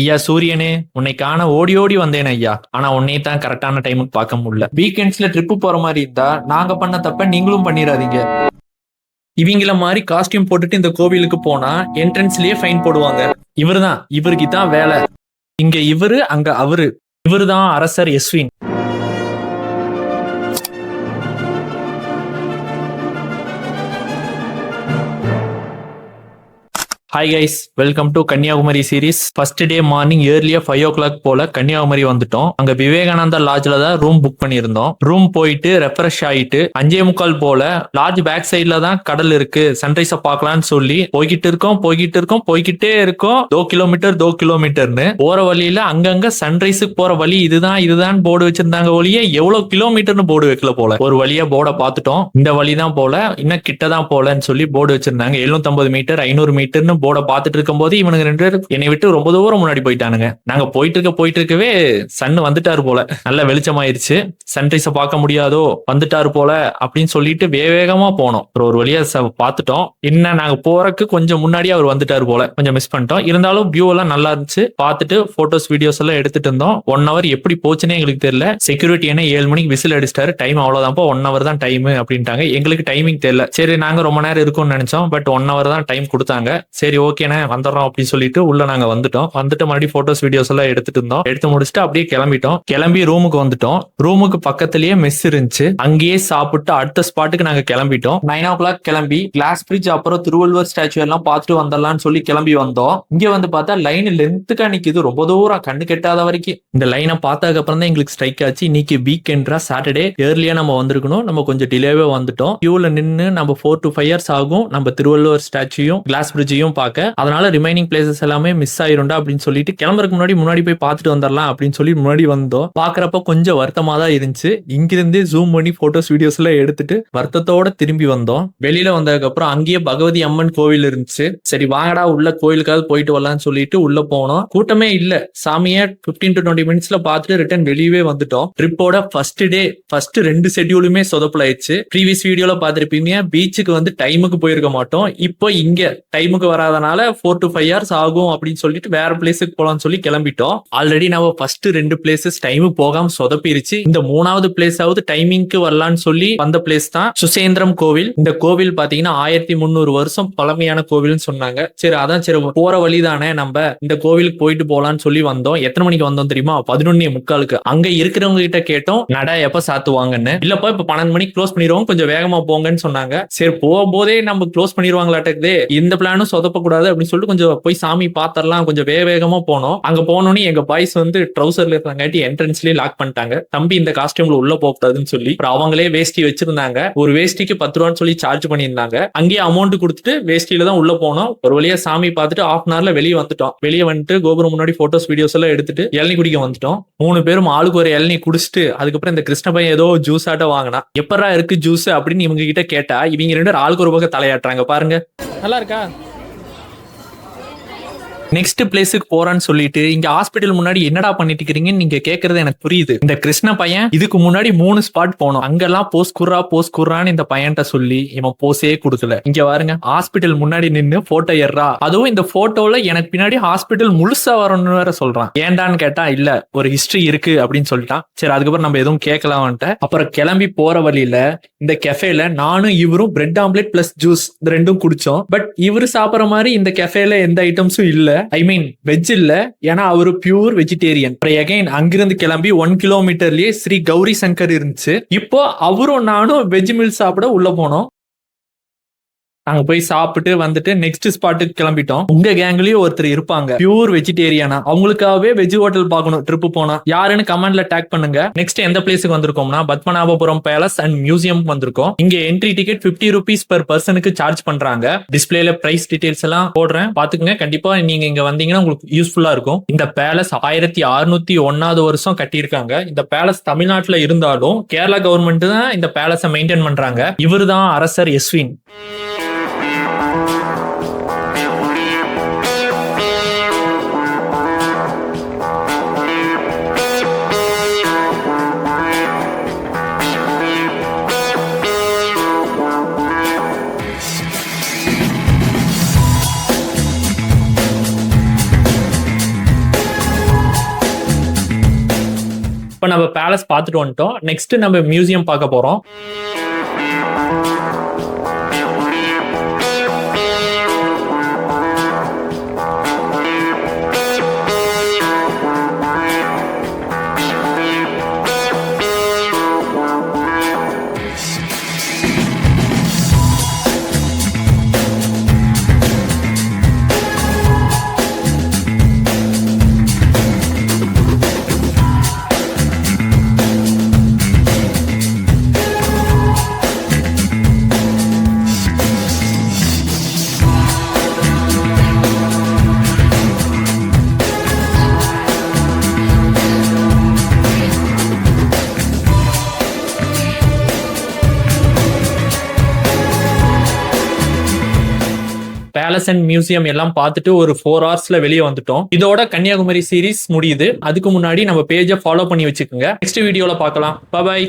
ஐயா சூரியனே, உன்னை காண ஓடி ஓடி வந்தேன் ஐயா. ஆனா உன்னை தான் கரெக்டான டைமுக்கு பார்க்க முடியல. வீக்கெண்ட்ஸ்ல ட்ரிப்பு போற மாதிரி இருந்தா நாங்க பண்ண தப்ப நீங்களும் பண்ணிடாதீங்க. இவங்கள மாதிரி காஸ்டியூம் போட்டுட்டு இந்த கோவிலுக்கு போனா என்ட்ரன்ஸ்லயே ஃபைன் போடுவாங்க. இவருதான், இவருக்கு தான் வேலை. இங்க இவரு, அங்க அவரு. இவருதான் அரசர் Eswin. Hi guys, welcome to Kanniyakumari series. First day morning ஏர்லியா 5 o'clock போல கன்னியாகுமரி வந்துட்டோம். அங்க விவேகானந்தா லாட்ஜ்ல தான் ரூம் புக் பண்ணியிருந்தோம். ரூம் போயிட்டு ரெஃப்ரெஷ் ஆயிட்டு 5:45 போல லாட்ஜ் பேக் சைட்ல தான் கடல் இருக்கு, சன்ரைஸ பார்க்கலாம்னு சொல்லி போய்கிட்டே இருக்கோம். 2 கிலோமீட்டர்னு போற வழியில அங்கங்க சன்ரைஸுக்கு போற வழி இதுதான் போர்டு வச்சிருந்தாங்க. ஒளியே எவ்வளவு கிலோமீட்டர்னு போர்டு வைக்கல போல. ஒரு வழியா போர்டை பார்த்துட்டோம். இந்த வழிதான் போல, இன்னும் கிட்டதான் போலன்னு சொல்லி போர்டு வச்சிருந்தாங்க. 750 மீட்டர் 500 மீட்டர்னு போர்டை பார்த்துட்டு இருக்கும் போது இவனுங்க 2 பேர் என்னை விட்டு ரொம்ப தூரம் முன்னாடி போயிட்டானுங்க. நாங்க போயிட்டு இருக்கவே சன் வந்துட்டாரு போல. நல்ல வெளிச்சமாயிருச்சு. சன்ரைஸ பார்க்க முடியாதோ, வந்துட்டாரு போல அப்படின்னு சொல்லிட்டு வேகமா போனோம். ஒரு வழியா பார்த்துட்டோம். என்ன நாங்க போறதுக்கு கொஞ்சம் முன்னாடியே அவர் வந்துட்டாரு போல. கொஞ்சம் மிஸ் பண்ணிட்டோம். இருந்தாலும் வியூ எல்லாம் நல்லா இருந்துச்சு. பார்த்துட்டு போட்டோஸ் வீடியோஸ் எல்லாம் எடுத்துட்டு இருந்தோம். 1 hour எப்படி போச்சுன்னே எங்களுக்கு தெரியல. செக்யூரிட்டி என்ன 7 மணிக்கு விசில் அடிச்சிட்டாரு. டைம் அவ்வளவுதான்ப்பா, 1 hour தான் டைம் அப்படின்ட்டாங்க. எங்களுக்கு டைமிங் தெரியல. சரி, நாங்க ரொம்ப நேரம் இருக்கும்னு நினைச்சோம். பட் 1 hour தான் டைம் கொடுத்தாங்க. சரி ஓகேண்ணே வந்துடுறோம் அப்படின்னு சொல்லிட்டு உள்ள நாங்க வந்துட்டோம். மறுபடியும் போட்டோஸ் வீடியோஸ் எல்லாம் எடுத்துட்டு இருந்தோம். எடுத்து முடிச்சுட்டு அப்படியே கிளம்பி ரூமுக்கு வந்துட்டோம். ரூமுக்கு பக்கத்திலேயே மெஸ் இருந்துச்சு. அங்கேயே சாப்பிட்டு அடுத்த ஸ்பாட்டுக்கு நாங்க கிளம்பிட்டோம். 9 o'clock கிளம்பி கிளாஸ் பிரிட்ஜ் அப்புறம் திருவள்ளுவர் ஸ்டாச்சு எல்லாம் பார்த்துட்டு வந்துடலாம்னு சொல்லி கிளம்பி வந்தோம். இங்க வந்து பார்த்தா லைன் லென்த்துக்கா நிக்குது, ரொம்ப தூரம் கண்ணு கெட்டாத வரைக்கும். இந்த லைனை பார்த்ததுக்கு அப்புறம் தான் எங்களுக்கு ஸ்ட்ரைக் ஆச்சு. இன்னைக்கு வீக்கெண்ட்ரா, சாட்டர்டே ஏர்லியா நம்ம வந்திருக்கணும். நம்ம கொஞ்சம் டிலேவே வந்துட்டோம். கியூல நின்று நம்ம 4 to 5 hours ஆகும் நம்ம திருவள்ளுவர் ஸ்டாச்சுயும் கிளாஸ் பிரிட்ஜையும் பார்க்க. அதனால ரிமைனிங் பிளேசஸ் எல்லாமே மிஸ் ஆயிரும்டா அப்படின்னு சொல்லிட்டு கிளம்புறதுக்கு முன்னாடி போய் பார்த்துட்டு வந்துடலாம் அப்படின்னு சொல்லி முன்னாடி வந்தோம். பாக்குறப்ப கொஞ்சம் வருத்தமா தான் இருந்துச்சு. இங்கிருந்தே ஜூம் பண்ணி போட்டோஸ் வீடியோஸ் எல்லாம் எடுத்துட்டு வருத்தத்தோட திரும்பி வந்தோம். வெளியில வந்ததுக்கு அப்புறம் அங்கேயே பகவதி அம்மன் கோவில் இருந்துச்சு. சரி வாங்கடா உள்ள கோயிலுக்காவது போயிட்டு வரலாம்னு சொல்லிட்டு உள்ள போனோம். கூட்டமே இல்ல. சாமியை 15 to 20 minutesல பார்த்துட்டு ரிட்டர்ன் வெளியவே வந்துட்டோம். ட்ரிப்போட ஃபர்ஸ்ட் டே ஃபர்ஸ்ட் 2 ஷெட்யூலுமே சொதப்பலாயிடுச்சு. ப்ரீவியஸ் வீடியோல பார்த்திருப்பீங்க, பீச்சுக்கு வந்து டைமுக்கு போயிருக்க மாட்டோம். இப்போ இங்க டைமுக்கு வராதனால 4 to 5 hours ஆகும் அப்படின்னு சொல்லிட்டு வேற பிளேஸுக்கு போலாம்னு சொல்லி கிளம்பிட்டோம். ஆல்ரெடி நம்ம ஃபர்ஸ்ட் 2 பிளேசஸ் டைமுக்கு போகாம சொதப்பிருச்சு. இந்த 3வது பிளேஸாவது டைமிங்க்கு வரலான்னு சொல்லி வந்த பிளேஸ் தான் சுசேந்திரம் கோவில். இந்த கோவில் பாத்தீங்கன்னா 1300 வருஷம் பழமையான கோவில்னு சொன்னாங்க. சரி அதான் சரி போற வழிதானே, நம்ம இந்த கோவிலுக்கு போயிட்டு போலான்னு சொல்லி வந்தோம். எத்தனை மணிக்கு வந்தோம் தெரியுமா? 11:45. அங்க இருக்கிறவங்க கிட்ட கேட்டோம் நட எப்ப சாத்துவாங்கன்னு. இல்லப்பா இப்ப 12 மணிக்கு க்ளோஸ் பண்ணிடுவோம், கொஞ்சம் வேகமா போங்கன்னு சொன்னாங்க. சரி போகும்போதே நம்ம க்ளோஸ் பண்ணிடுவாங்களாட்டே, இந்த பிளானும் சொதப்ப கூடாது அப்படின்னு சொல்லிட்டு கொஞ்சம் போய் சாமி பாத்திரலாம் கொஞ்சம் வேகமா போனோம். அங்க போனோன்னு எங்க பாய்ஸ் வந்து ட்ரௌசர்ல இருக்காங்காட்டி என்ட்ரன்ஸ்லயே லாக் பண்ணிட்டாங்க. தம்பி இந்த காஸ்டியூம்ல உள்ள போகக்கூடாதுன்னு சொல்லி. அவங்களே வேஷ்டி வச்சிருந்தாங்க. ஒரு வேஷ்டிக்கு 10 ரூபான்னு சொல்லி சார்ஜ் பண்ணியிருந்தாங்க. அங்கேயே அமௌண்ட் கொடுத்துட்டு வேஷ்டியில தான் உள்ள போனோம். ஒரு வழியா சாமி பார்த்துட்டு 1/2 hourல வெளியே வந்துட்டோம். வெளியே வந்துட்டு கோபுரம் முன்னாடி போட்டோஸ் வீடியோஸ் எல்லாம் எடுத்துட்டு இளநீ குடிக்க வந்துட்டோம். 3 பேரும் ஆளுக்கு ஒரு இளநீ குடிச்சிட்டு அதுக்கப்புறம் இந்த கிருஷ்ண பையன் ஏதோ ஜூஸ் ஆட்ட வாங்கினா. எப்பரா இருக்கு ஜூஸ் அப்படின்னு இவங்க கிட்ட கேட்டா இவங்க 2 பேரும் ஆளுக்கு ஒரு பக்கம் தலையாட்டுறாங்க. பாருங்க நல்லா இருக்கா. நெக்ஸ்ட் பிளேஸுக்கு போறான்னு சொல்லிட்டு இங்க ஹாஸ்பிட்டல் முன்னாடி என்னடா பண்ணிட்டு இருக்கீங்கன்னு நீங்க கேக்குறது எனக்கு புரியுது. இந்த கிருஷ்ண பையன் இதுக்கு முன்னாடி 3 ஸ்பாட் போனோம். அங்கெல்லாம் போஸ் குர்ரான்னு இந்த பையன்ட்ட சொல்லி இவன் போஸே கொடுக்கல. இங்க பாருங்க ஹாஸ்பிட்டல் முன்னாடி நின்னு போட்டோ ஏறா. அதுவும் இந்த போட்டோல எனக்கு பின்னாடி ஹாஸ்பிட்டல் முழுசா வரணும்னு வேற சொல்றான். ஏண்டான்னு கேட்டா இல்ல ஒரு ஹிஸ்டரி இருக்கு அப்படின்னு சொல்லிட்டான். சரி அதுக்கப்புறம் நம்ம எதுவும் கேட்கலாம்ட்டு அப்புறம் கிளம்பி போற வழியில இந்த கெஃபேல நானும் இவரும் பிரெட் ஆம்லெட் பிளஸ் ஜூஸ் இந்த 2ம் குடிச்சோம். பட் இவரு சாப்பிட்ற மாதிரி இந்த கெஃபேல எந்த ஐட்டம்ஸும் இல்ல. ஐ மீன் வெஜ் இல்ல, ஏன்னா அவரு பியூர் வெஜிடேரியன். அங்கிருந்து கிளம்பி 1 kilometerலயே ஸ்ரீ கௌரி சங்கர் இருந்துச்சு. இப்போ அவரும் நானும் வெஜ் மீல் சாப்பிட உள்ள போனோம். நாங்க போய் சாப்பிட்டு வந்துட்டு நெக்ஸ்ட் ஸ்பாட்டுக்கு கிளம்பிட்டோம். உங்க கேங்லயும் ஒருத்தர் இருப்பாங்க பியூர் வெஜிடேரியனா, அவங்களுக்காகவே வெஜ் ஹோட்டல் பார்க்கணும் ட்ரிப் போனா. யாருன்னு கமெண்ட்ல டேக் பண்ணுங்க. நெக்ஸ்ட் எந்த பிளேஸுக்கு வந்திருக்கோம்னா பத்மநாபபுரம் பேலஸ் அண்ட் மியூசியம் வந்திருக்கோம். இங்க என்ட்ரி டிக்கெட் 50 rupees per personக்கு சார்ஜ் பண்றாங்க. டிஸ்பிளேல பிரைஸ் டீடைல்ஸ் எல்லாம் போடுறேன், பாத்துக்கங்க. கண்டிப்பா நீங்க இங்க வந்தீங்கன்னா உங்களுக்கு யூஸ்ஃபுல்லா இருக்கும். இந்த பேலஸ் 1601வது வருஷம் கட்டியிருக்காங்க. இந்த பேலஸ் தமிழ்நாட்டுல இருந்தாலும் கேரளா கவர்மெண்ட் தான் இந்த பேலஸை மெயின்டைன் பண்றாங்க. இவரு தான் அரசர் எஸ்வின். நம்ம பேலஸ் பார்த்துட்டு வந்துட்டோம். நெக்ஸ்ட் நம்ம மியூசியம் பார்க்க போறோம். பேலஸ் அண்ட் மியூசியம் எல்லாம் பார்த்துட்டு ஒரு 4 ஹவர்ஸ்ல வெளியே வந்துட்டோம். இதோட கன்னியாகுமரி சீரிஸ் முடியுது. அதுக்கு முன்னாடி நம்ம பேஜை ஃபாலோ பண்ணி வச்சுக்கோங்க. நெக்ஸ்ட் வீடியோல பார்க்கலாம். பை.